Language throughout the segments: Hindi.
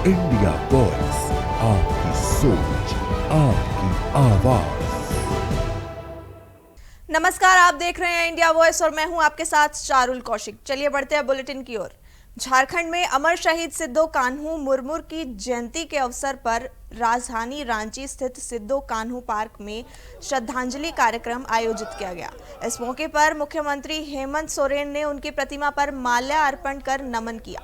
इंडिया वॉइस, आपकी सोच, आपकी आवाज। नमस्कार, आप देख रहे हैं इंडिया वॉइस और मैं हूं आपके साथ चारुल कौशिक। चलिए बढ़ते हैं बुलेटिन की ओर। झारखंड में अमर शहीद सिद्धो कान्हू मुर्मू की जयंती के अवसर पर राजधानी रांची स्थित सिद्धो कान्हू पार्क में श्रद्धांजलि कार्यक्रम आयोजित किया गया। इस मौके पर मुख्यमंत्री हेमंत सोरेन ने उनकी प्रतिमा पर माल्यार्पण कर नमन किया,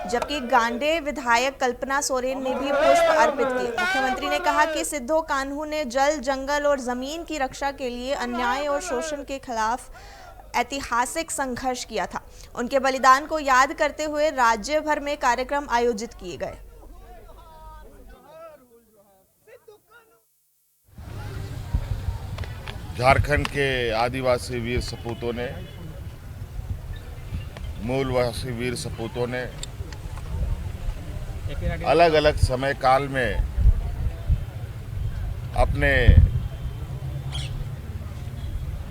जबकि गांडे विधायक कल्पना सोरेन ने भी पुष्प अर्पित किए। मुख्यमंत्री ने कहा कि सिद्धो कान्हू ने जल, जंगल और जमीन की रक्षा के लिए अन्याय और शोषण के खिलाफ ऐतिहासिक संघर्ष किया था। उनके बलिदान को याद करते हुए राज्य भर में कार्यक्रम आयोजित किए गए। झारखंड के आदिवासी वीर सपूतों ने, मूलवासी वीर सपूतों ने अलग अलग समय काल में अपने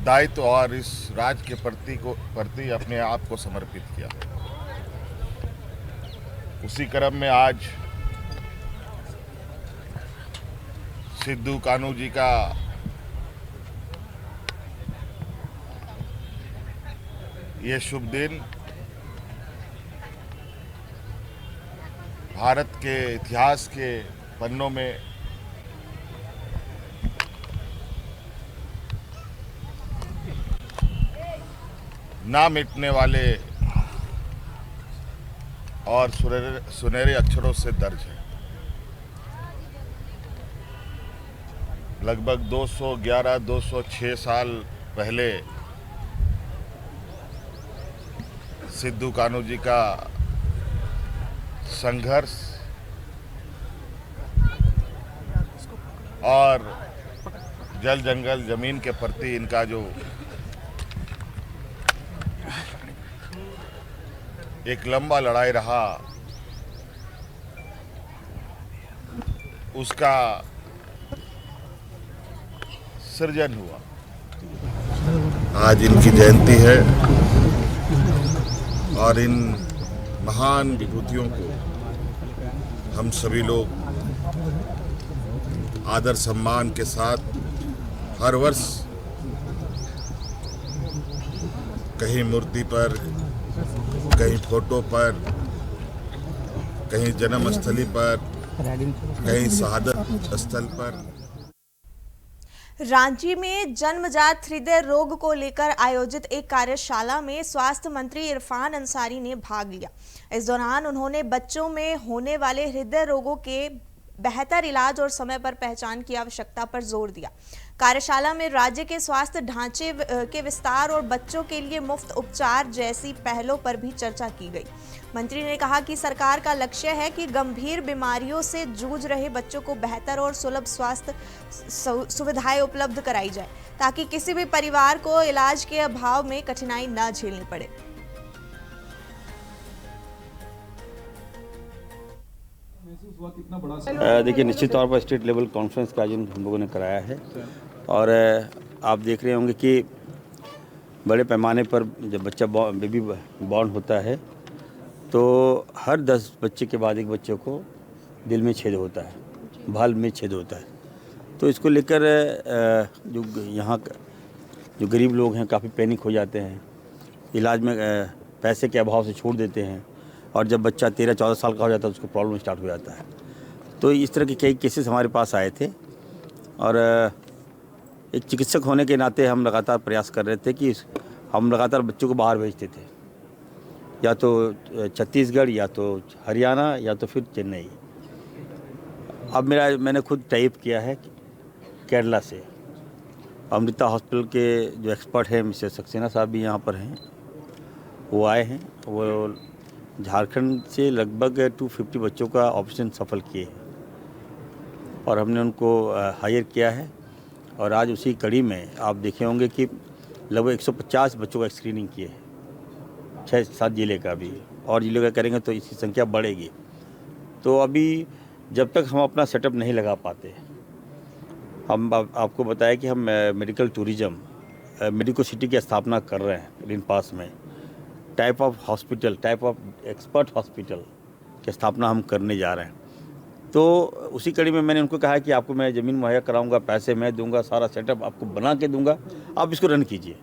दायित्व और इस राज्य के प्रति अपने आप को समर्पित किया। उसी क्रम में आज सिद्धू कान्हू जी का ये शुभ दिन भारत के इतिहास के पन्नों में ना मिटने वाले और सुनहरे अक्षरों से दर्ज है। लगभग 206 साल पहले सिद्धू कान्हू जी का संघर्ष और जल, जंगल, जमीन के प्रति इनका जो एक लंबा लड़ाई रहा, उसका सृजन हुआ। आज इनकी जयंती है और इन महान विभूतियों को हम सभी लोग आदर सम्मान के साथ हर वर्ष कहीं मूर्ति पर, कहीं फोटो पर, कहीं जन्मस्थली पर, कहीं शहादत स्थल पर। रांची में जन्मजात हृदय रोग को लेकर आयोजित एक कार्यशाला में स्वास्थ्य मंत्री इरफान अंसारी ने भाग लिया। इस दौरान उन्होंने बच्चों में होने वाले हृदय रोगों के बेहतर इलाज और समय पर पहचान की आवश्यकता पर जोर दिया। कार्यशाला में राज्य के स्वास्थ्य ढांचे के विस्तार और बच्चों के लिए मुफ्त उपचार जैसी पहलों पर भी चर्चा की गई। मंत्री ने कहा कि सरकार का लक्ष्य है कि गंभीर बीमारियों से जूझ रहे बच्चों को बेहतर और सुलभ स्वास्थ्य सुविधाएं उपलब्ध कराई जाए, ताकि किसी भी परिवार को इलाज के अभाव में कठिनाई न झेलनी पड़े। देखिए, निश्चित तौर पर स्टेट लेवल कॉन्फ्रेंस का आयोजन हम लोगों ने कराया है और आप देख रहे होंगे कि बड़े पैमाने पर जब बच्चा बेबी बॉर्न होता है तो हर 10 बच्चे के बाद एक बच्चे को दिल में छेद होता है, भाल में छेद होता है। तो इसको लेकर जो यहाँ जो गरीब लोग हैं काफ़ी पैनिक हो जाते हैं, इलाज में पैसे के अभाव से छोड़ देते हैं और जब बच्चा 13-14 साल का हो जाता है उसको प्रॉब्लम स्टार्ट हो जाता है। तो इस तरह के कई केसेस हमारे पास आए थे और एक चिकित्सक होने के नाते हम लगातार प्रयास कर रहे थे कि हम लगातार बच्चों को बाहर भेजते थे, या तो छत्तीसगढ़, या तो हरियाणा, या तो फिर चेन्नई। अब मैंने खुद टाइप किया है केरला से। अमृता हॉस्पिटल के जो एक्सपर्ट हैं मिस्टर सक्सेना साहब भी यहाँ पर हैं, वो आए हैं। वो झारखंड से लगभग 250 बच्चों का ऑपरेशन सफल किए हैं और हमने उनको हायर किया है। और आज उसी कड़ी में आप देखे होंगे कि लगभग 150 बच्चों का स्क्रीनिंग किए हैं, 6-7 जिले का भी, और जिले का करेंगे तो इसकी संख्या बढ़ेगी। तो अभी जब तक हम अपना सेटअप नहीं लगा पाते, हम आपको बताया कि हम मेडिकल टूरिज्म, मेडिको सिटी की स्थापना कर रहे हैं ग्रीन पास में। Type of hospital, type of expert hospital की स्थापना हम करने जा रहे हैं। तो उसी कड़ी में मैंने उनको कहा कि आपको मैं ज़मीन मुहैया कराऊंगा, पैसे मैं दूंगा, सारा सेटअप आपको बना के दूंगा, आप इसको रन कीजिए।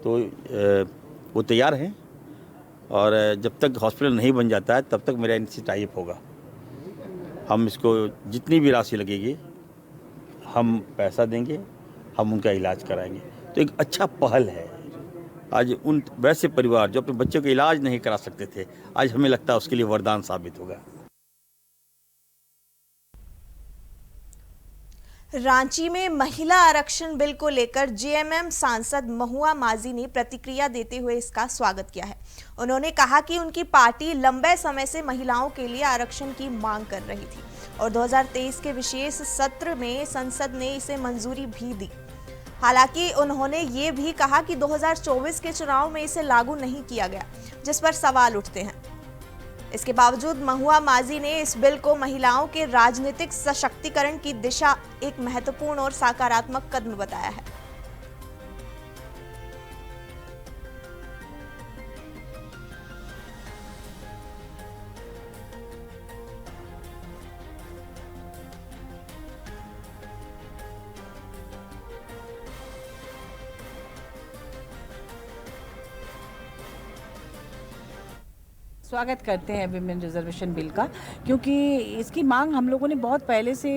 तो वो तैयार हैं और जब तक हॉस्पिटल नहीं बन जाता है तब तक मेरा इनसे टाई अप होगा। हम इसको जितनी भी राशि लगेगी हम पैसा देंगे, हम उनका इलाज कराएंगे। तो एक अच्छा पहल है। आज उन वैसे परिवार जो अपने बच्चों का इलाज नहीं करा सकते थे, आज हमें लगता है उसके लिए वरदान साबित होगा। रांची में महिला आरक्षण बिल को लेकर जेएमएम सांसद महुआ माझी ने प्रतिक्रिया देते हुए इसका स्वागत किया है। उन्होंने कहा कि उनकी पार्टी लंबे समय से महिलाओं के लिए आरक्षण की मांग कर रही थी और 2023 के विशेष सत्र में संसद ने इसे मंजूरी भी दी। हालांकि उन्होंने ये भी कहा कि 2024 के चुनाव में इसे लागू नहीं किया गया, जिस पर सवाल उठते हैं। इसके बावजूद महुआ माझी ने इस बिल को महिलाओं के राजनीतिक सशक्तिकरण की दिशा एक महत्वपूर्ण और सकारात्मक कदम बताया है। स्वागत करते हैं विमेन रिजर्वेशन बिल का, क्योंकि इसकी मांग हम लोगों ने बहुत पहले से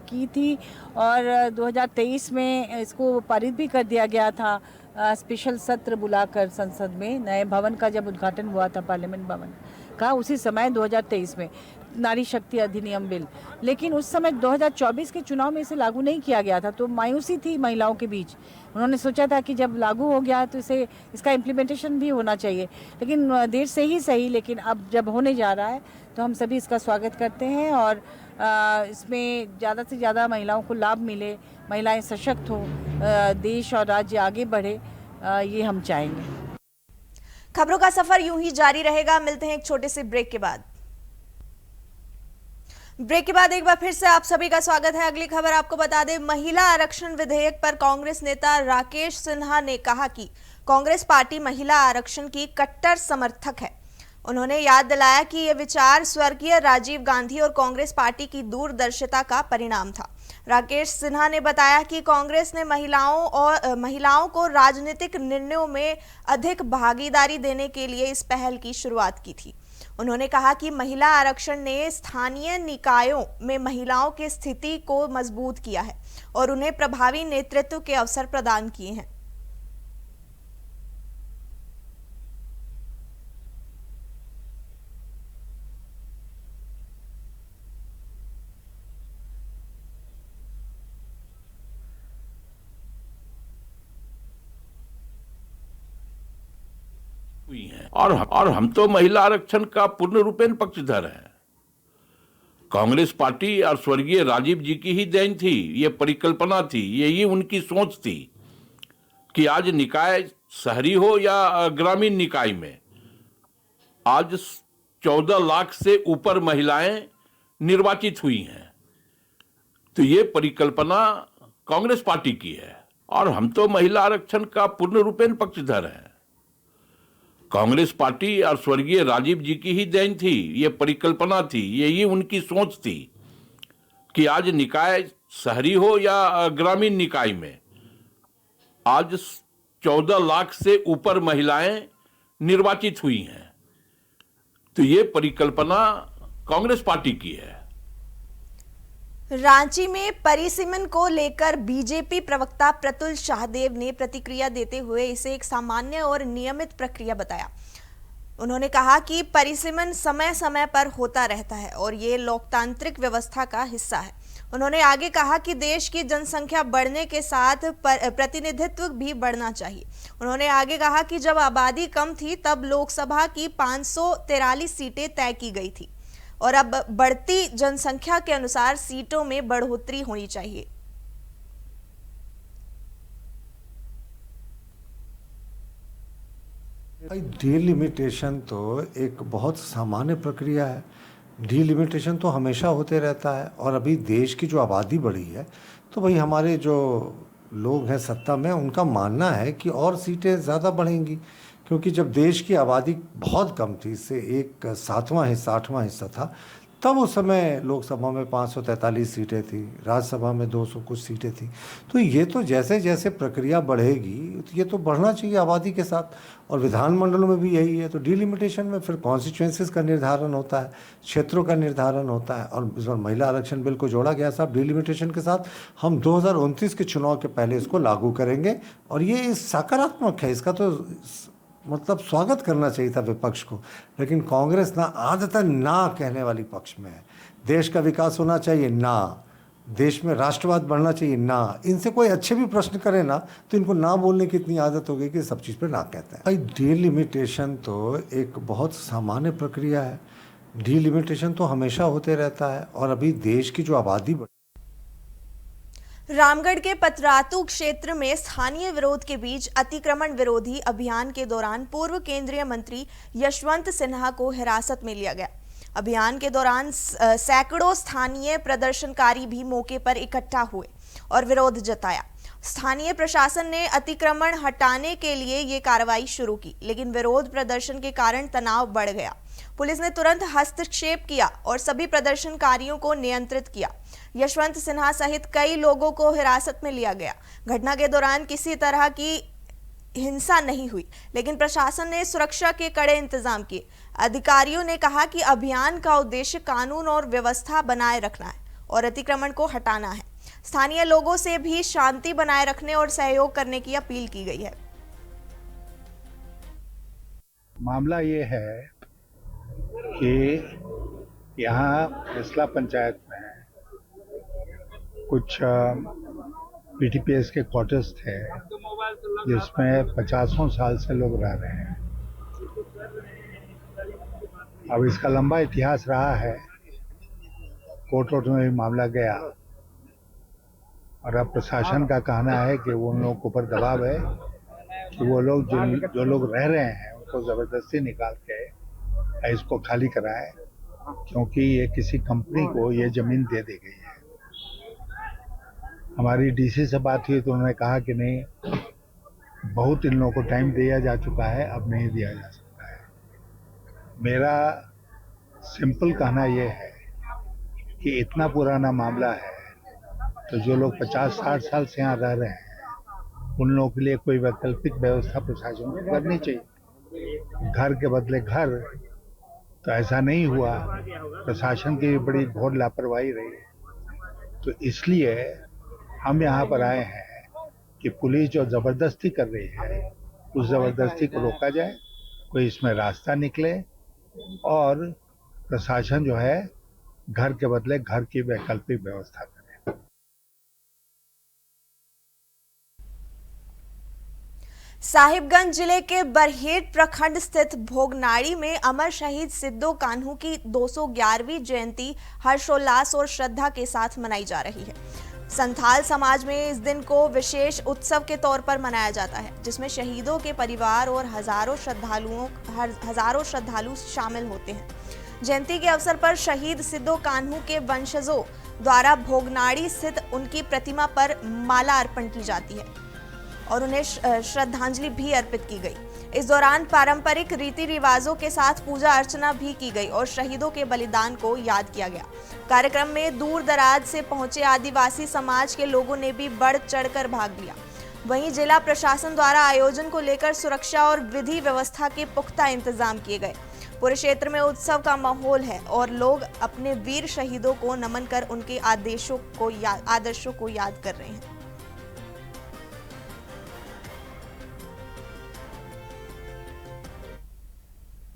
की थी और 2023 में इसको पारित भी कर दिया गया था। स्पेशल सत्र बुलाकर संसद में नए भवन का जब उद्घाटन हुआ था, पार्लियामेंट भवन का, उसी समय 2023 में नारी शक्ति अधिनियम बिल। लेकिन उस समय 2024 के चुनाव में इसे लागू नहीं किया गया था, तो मायूसी थी महिलाओं के बीच। उन्होंने सोचा था कि जब लागू हो गया तो इसका इम्प्लीमेंटेशन भी होना चाहिए, लेकिन देर से ही सही, लेकिन अब जब होने जा रहा है तो हम सभी इसका स्वागत करते हैं और इसमें ज़्यादा से ज़्यादा महिलाओं को लाभ मिले, महिलाएं सशक्त हो, देश और राज्य आगे बढ़े, ये हम चाहेंगे। खबरों का सफर यूं ही जारी रहेगा। मिलते हैं एक छोटे से ब्रेक के बाद। ब्रेक के बाद एक बार फिर से आप सभी का स्वागत है। अगली खबर आपको बता दें, महिला आरक्षण विधेयक पर कांग्रेस नेता राकेश सिन्हा ने कहा कि कांग्रेस पार्टी महिला आरक्षण की कट्टर समर्थक है। उन्होंने याद दिलाया कि यह विचार स्वर्गीय राजीव गांधी और कांग्रेस पार्टी की दूरदर्शिता का परिणाम था। राकेश सिन्हा ने बताया कि कांग्रेस ने महिलाओं को राजनीतिक निर्णयों में अधिक भागीदारी देने के लिए इस पहल की शुरुआत की थी। उन्होंने कहा कि महिला आरक्षण ने स्थानीय निकायों में महिलाओं की स्थिति को मजबूत किया है और उन्हें प्रभावी नेतृत्व के अवसर प्रदान किए हैं। और हम तो महिला आरक्षण का पूर्ण रूपेण पक्षधर हैं। कांग्रेस पार्टी और स्वर्गीय राजीव जी की ही देन थी, ये परिकल्पना थी, यही उनकी सोच थी कि आज निकाय शहरी हो या ग्रामीण निकाय में आज 14 लाख से ऊपर महिलाएं निर्वाचित हुई हैं। तो ये परिकल्पना कांग्रेस पार्टी की है और हम तो महिला आरक्षण का पूर्ण रूपेण पक्षधर हैं। कांग्रेस पार्टी और स्वर्गीय राजीव जी की ही देन थी, ये परिकल्पना थी, यही उनकी सोच थी कि आज निकाय शहरी हो या ग्रामीण निकाय में आज 14 लाख से ऊपर महिलाएं निर्वाचित हुई हैं। तो ये परिकल्पना कांग्रेस पार्टी की है। रांची में परिसीमन को लेकर बीजेपी प्रवक्ता प्रतुल शाहदेव ने प्रतिक्रिया देते हुए इसे एक सामान्य और नियमित प्रक्रिया बताया। उन्होंने कहा कि परिसीमन समय समय पर होता रहता है और ये लोकतांत्रिक व्यवस्था का हिस्सा है। उन्होंने आगे कहा कि देश की जनसंख्या बढ़ने के साथ प्रतिनिधित्व भी बढ़ना चाहिए। उन्होंने आगे कहा कि जब आबादी कम थी तब लोकसभा की 543 सीटें तय की गई थी और अब बढ़ती जनसंख्या के अनुसार सीटों में बढ़ोतरी होनी चाहिए। डिलिमिटेशन तो एक बहुत सामान्य प्रक्रिया है। डिलिमिटेशन तो हमेशा होते रहता है और अभी देश की जो आबादी बढ़ी है तो भाई हमारे जो लोग हैं सत्ता में उनका मानना है कि और सीटें ज़्यादा बढ़ेंगी, क्योंकि जब देश की आबादी बहुत कम थी, इससे एक 8वां हिस्सा था, तब उस समय लोकसभा में 543 सीटें थी, राज्यसभा में 200 कुछ सीटें थी। तो ये तो जैसे जैसे प्रक्रिया बढ़ेगी, तो ये तो बढ़ना चाहिए आबादी के साथ, और विधानमंडलों में भी यही है। तो डिलिमिटेशन में फिर कॉन्स्टिट्यूंसीज का निर्धारण होता है, क्षेत्रों का निर्धारण होता है, और इस बार महिला आरक्षण बिल को जोड़ा गया साहब डिलिमिटेशन के साथ। हम 2029 के चुनाव के पहले इसको लागू करेंगे, और ये सकारात्मक है, इसका तो मतलब स्वागत करना चाहिए था विपक्ष को। लेकिन कांग्रेस ना आदतन ना कहने वाली पक्ष में है। देश का विकास होना चाहिए ना, देश में राष्ट्रवाद बढ़ना चाहिए ना। इनसे कोई अच्छे भी प्रश्न करे ना, तो इनको ना बोलने की इतनी आदत हो गई कि सब चीज़ पे ना कहते हैं। भाई डिलिमिटेशन तो एक बहुत सामान्य प्रक्रिया है, डिलिमिटेशन तो हमेशा होते रहता है, और अभी देश की जो आबादी रामगढ़ के पतरातू क्षेत्र में स्थानीय विरोध के बीच अतिक्रमण विरोधी अभियान के दौरान पूर्व केंद्रीय मंत्री यशवंत सिन्हा को हिरासत में लिया गया। अभियान के दौरान सैकड़ों स्थानीय प्रदर्शनकारी भी मौके पर इकट्ठा हुए और विरोध जताया। स्थानीय प्रशासन ने अतिक्रमण हटाने के लिए ये कार्रवाई शुरू की, लेकिन विरोध प्रदर्शन के कारण तनाव बढ़ गया। पुलिस ने तुरंत हस्तक्षेप किया और सभी प्रदर्शनकारियों को नियंत्रित किया। यशवंत सिन्हा सहित कई लोगों को हिरासत में लिया गया। घटना के दौरान किसी तरह की हिंसा नहीं हुई, लेकिन प्रशासन ने सुरक्षा के कड़े इंतजाम किए। अधिकारियों ने कहा कि अभियान का उद्देश्य कानून और व्यवस्था बनाए रखना है और अतिक्रमण को हटाना है। स्थानीय लोगों से भी शांति बनाए रखने और सहयोग करने की अपील की गई है। मामला ये है कि यहाँ फैसला पंचायत में कुछ पीटीपीएस के क्वार्टर्स थे, जिसमें 50 साल से लोग रह रहे हैं। अब इसका लंबा इतिहास रहा है, कोर्ट में भी मामला गया, और अब प्रशासन का कहना है कि वो उन लोगों के ऊपर दबाव है कि वो लोग जो लोग रह रहे हैं उनको ज़बरदस्ती निकाल के इसको खाली कराए, क्योंकि ये किसी कंपनी को ये ज़मीन दे दी गई है। हमारी डीसी से बात हुई तो उन्होंने कहा कि नहीं, बहुत इन लोगों को टाइम दिया जा चुका है, अब नहीं दिया जा सकता है। मेरा सिंपल कहना ये है कि इतना पुराना मामला है, तो जो लोग 50-60 साल से यहाँ रह रहे हैं, उन लोगों के लिए कोई वैकल्पिक व्यवस्था प्रशासन को करनी चाहिए। घर के बदले घर, तो ऐसा नहीं हुआ। प्रशासन की बड़ी घोर लापरवाही रही, तो इसलिए हम यहाँ पर आए हैं कि पुलिस जो ज़बरदस्ती कर रही है, उस ज़बरदस्ती को रोका जाए, कोई इसमें रास्ता निकले, और प्रशासन जो है घर के बदले घर की वैकल्पिक व्यवस्था करे। साहिबगंज जिले के बरहेट प्रखंड स्थित भोगनाड़ी में अमर शहीद सिद्धो कान्हू की 211वीं जयंती हर्षोल्लास और श्रद्धा के साथ मनाई जा रही है। संथाल समाज में इस दिन को विशेष उत्सव के तौर पर मनाया जाता है, जिसमें शहीदों के परिवार और हजारों श्रद्धालु शामिल होते हैं। जयंती के अवसर पर शहीद सिद्धो कान्हू के वंशजों द्वारा भोगनाड़ी स्थित उनकी प्रतिमा पर माला अर्पण की जाती है और उन्हें श्रद्धांजलि भी अर्पित की गई। इस दौरान पारंपरिक रीति रिवाजों के साथ पूजा अर्चना भी की गई और शहीदों के बलिदान को याद किया गया। कार्यक्रम में दूर दराज से पहुंचे आदिवासी समाज के लोगों ने भी बढ़ चढ़कर भाग लिया। वहीं जिला प्रशासन द्वारा आयोजन को लेकर सुरक्षा और विधि व्यवस्था के पुख्ता इंतजाम किए गए। पूरे क्षेत्र में उत्सव का माहौल है और लोग अपने वीर शहीदों को नमन कर उनके आदर्शों को याद कर रहे हैं।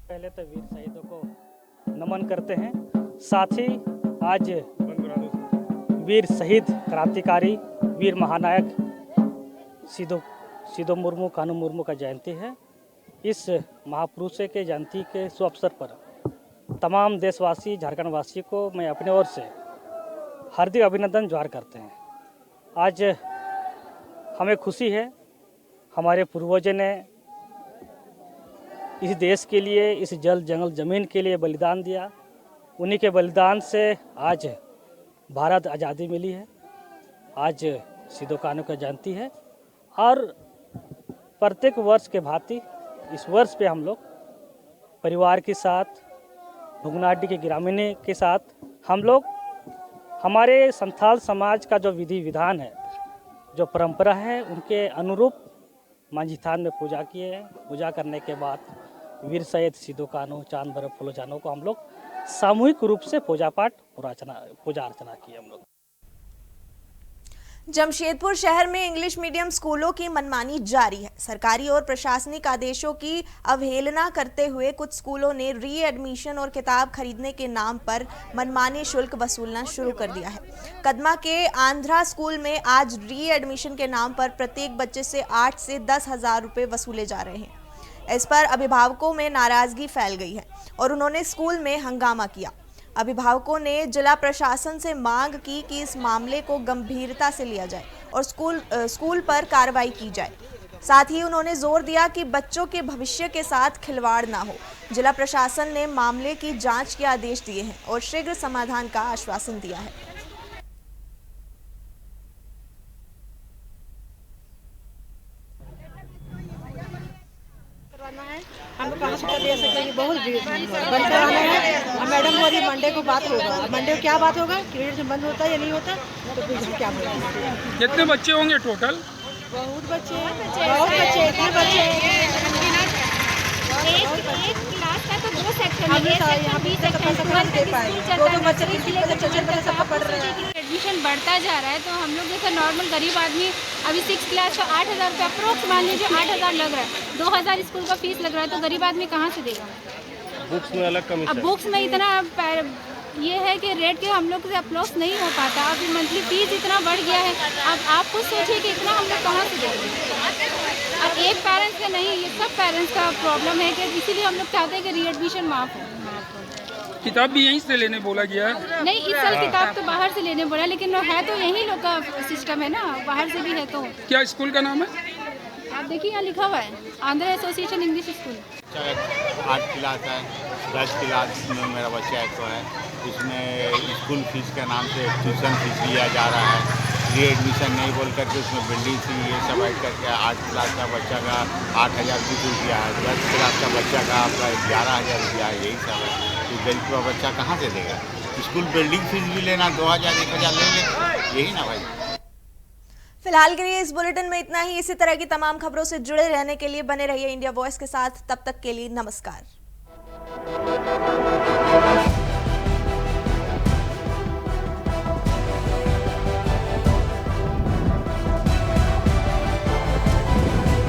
पहले तो वीर शहीदों को नमन करते हैं, साथ ही आज वीर शहीद क्रांतिकारी वीर महानायक सिद्धो मुर्मू कान्हू मुर्मू का जयंती है। इस महापुरुष के जयंती के शुभ अवसर पर तमाम देशवासी झारखंड वासी को मैं अपने ओर से हार्दिक अभिनंदन जोहार करते हैं। आज हमें खुशी है, हमारे पूर्वजों ने इस देश के लिए, इस जल जंगल ज़मीन के लिए बलिदान दिया। उन्हीं के बलिदान से आज भारत आज़ादी मिली है। आज सिद्धो कान्हू का जयंती है और प्रत्येक वर्ष के भांति इस वर्ष पे हम लोग परिवार के साथ, भुगनाडीह के ग्रामीण के साथ हम लोग हमारे संथाल समाज का जो विधि विधान है, जो परंपरा है, उनके अनुरूप मांझी थान में पूजा किए हैं। पूजा करने के बाद वीर सैयद सिद्धो कान्हू, चांद बरफ फूलो जानों को हम लोग सामूहिक रूप से पूजा पाठ पूजा अर्चना की हम लोग। जमशेदपुर शहर में इंग्लिश मीडियम स्कूलों की मनमानी जारी है। सरकारी और प्रशासनिक आदेशों की अवहेलना करते हुए कुछ स्कूलों ने री एडमिशन और किताब खरीदने के नाम पर मनमानी शुल्क वसूलना शुरू कर दिया है। कदमा के आंध्रा स्कूल में आज री एडमिशन के नाम पर प्रत्येक बच्चे से 8 से 10 हज़ार रुपये वसूले जा रहे हैं। इस पर अभिभावकों में नाराजगी फैल गई है और उन्होंने स्कूल में हंगामा किया। अभिभावकों ने जिला प्रशासन से मांग की कि इस मामले को गंभीरता से लिया जाए और स्कूल पर कार्रवाई की जाए। साथ ही उन्होंने जोर दिया कि बच्चों के भविष्य के साथ खिलवाड़ ना हो। जिला प्रशासन ने मामले की जांच के आदेश दिए हैं और शीघ्र समाधान का आश्वासन दिया है। हम लोग कहाँ से दे सकते हैं, बहुत बंद कराना है। और मैडम बोली मंडे को बात होगा। मंडे को क्या बात होगा, क्रेडिट बंद होता है या नहीं होता, तो फिर क्या बोलेंगे। कितने बच्चे होंगे टोटल? बहुत बच्चे, बहुत बच्चे, इतने बच्चे। एक क्लास का तो 2 सेक्शन है, यहाँ पे तो पैसा कहाँ से दे पाएंगे। 2 बच्चे 3 सबका पढ़ रहे हैं। एडमिशन बढ़ता जा रहा है, तो हम लोग जैसे नॉर्मल गरीब आदमी अभी 6 क्लास का 8,000 रुपये अप्रोक्स मान लीजिए 8,000 लग रहा है, 2,000 स्कूल का फीस लग रहा है, तो गरीब आदमी कहाँ से देगा। बुक्स में अलग कमीशन। अब बुक्स में इतना ये है कि रेट के हम लोग से अप्रोक्स नहीं हो पाता। अब मंथली फीस इतना बढ़ गया है, अब आप खुद सोचिए कि इतना हम लोग कहाँ से देंगे। अब एक पेरेंट्स का नहीं, ये सब पेरेंट्स का प्रॉब्लम है कि इसीलिए हम लोग चाहते हैं कि री एडमिशन माफ हो। किताब भी यहीं से लेने बोला गया है? नहीं, इस साल किताब तो बाहर से लेने बोला, लेकिन है तो यही लोग का सिस्टम है ना, बाहर से भी है। तो क्या स्कूल का नाम है? आप देखिए यहाँ लिखा हुआ है Andhra association English school. 8 class है, 10 क्लास में मेरा बच्चा एक तो है, उसमें स्कूल फीस के नाम से ट्यूशन फीस लिया जा रहा है। री एडमिशन नहीं बोल करके उसमें बिल्डिंग फी ये सब ऐड करके 8 क्लास का बच्चा का 8,020 रुपया है, 10 क्लास का बच्चा का आपका 11,000 रुपया है। यही सब है, तो गरीब का बच्चा कहाँ से देगा। स्कूल बिल्डिंग फीस भी लेना 2,000 1,000 लेंगे, यही ना भाई। फिलहाल के लिए इस बुलेटिन में इतना ही। इसी तरह की तमाम खबरों से जुड़े रहने के लिए बने रहिए इंडिया वॉइस के साथ। तब तक के लिए नमस्कार।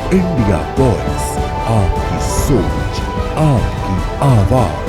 इंडिया वॉइस, आपकी सोच, आपकी आवाज।